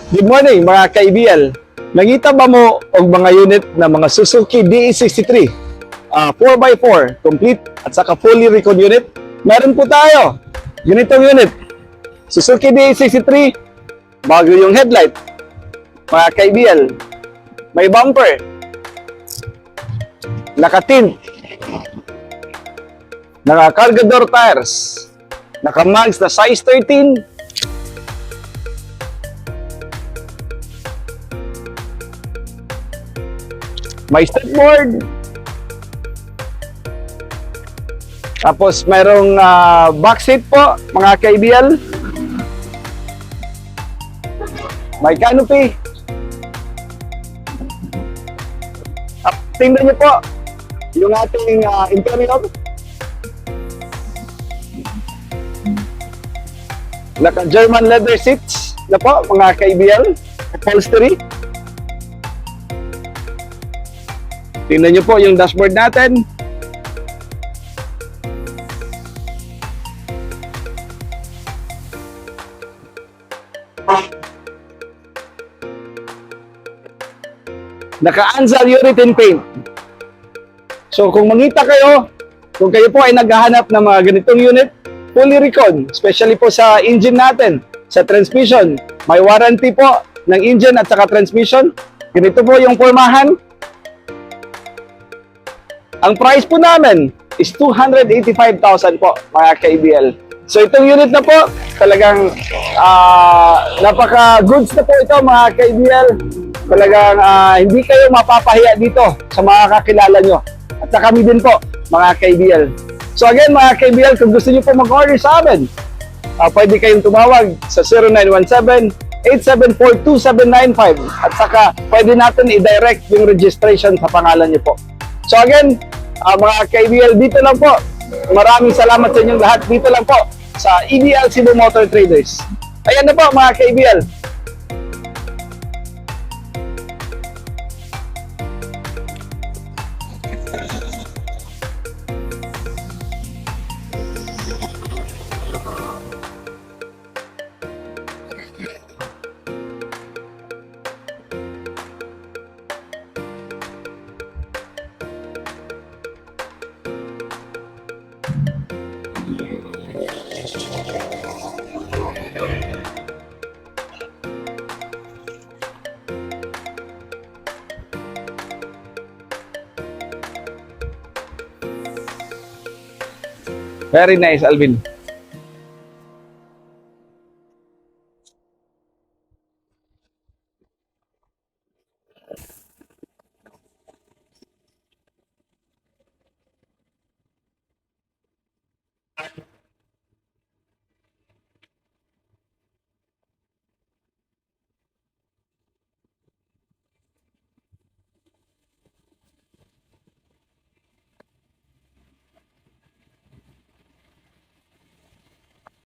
Good morning mga ka-IBL. Nangita ba mo og mga unit na mga Suzuki DE63 4x4 complete at saka fully recon unit? Meron po tayo. Ganitong unit. Suzuki DE63, bago yung headlight. Mga ka-IBL, may bumper. Naka-tint. Naka-cargador tires. Naka-mags na size 13. May stepboard. Tapos mayroong back seat po, mga ka-IBL. May canopy. Tingnan niyo po yung ating interior. Naka-German leather seats na po, mga ka-IBL. Upholstery. Tingnan nyo po yung dashboard natin. Naka-Anzal urethane paint. So kung mangita kayo, kung kayo po ay naghahanap ng mga ganitong unit, fully recon, especially po sa engine natin, sa transmission, may warranty po ng engine at saka transmission. Ganito po yung pormahan. Ang price po namin is 285,000 po, mga ka-IBL. So itong unit na po, talagang napaka-goods na po ito, mga ka-IBL. Talagang hindi kayo mapapahiya dito sa mga kakilala nyo. At sa kami din po, mga ka-IBL. So again, mga ka-IBL, kung gusto nyo po mag-order sa amin, pwede kayong tumawag sa 0917-874-2795 at saka pwede natin i-direct yung registration sa pangalan nyo po. So again, mga ka-IBL, dito lang po. Maraming salamat sa inyong lahat. Dito lang po sa EBL Cebu Motor Traders. Ayan na po, mga ka-IBL. Very nice, Alvin.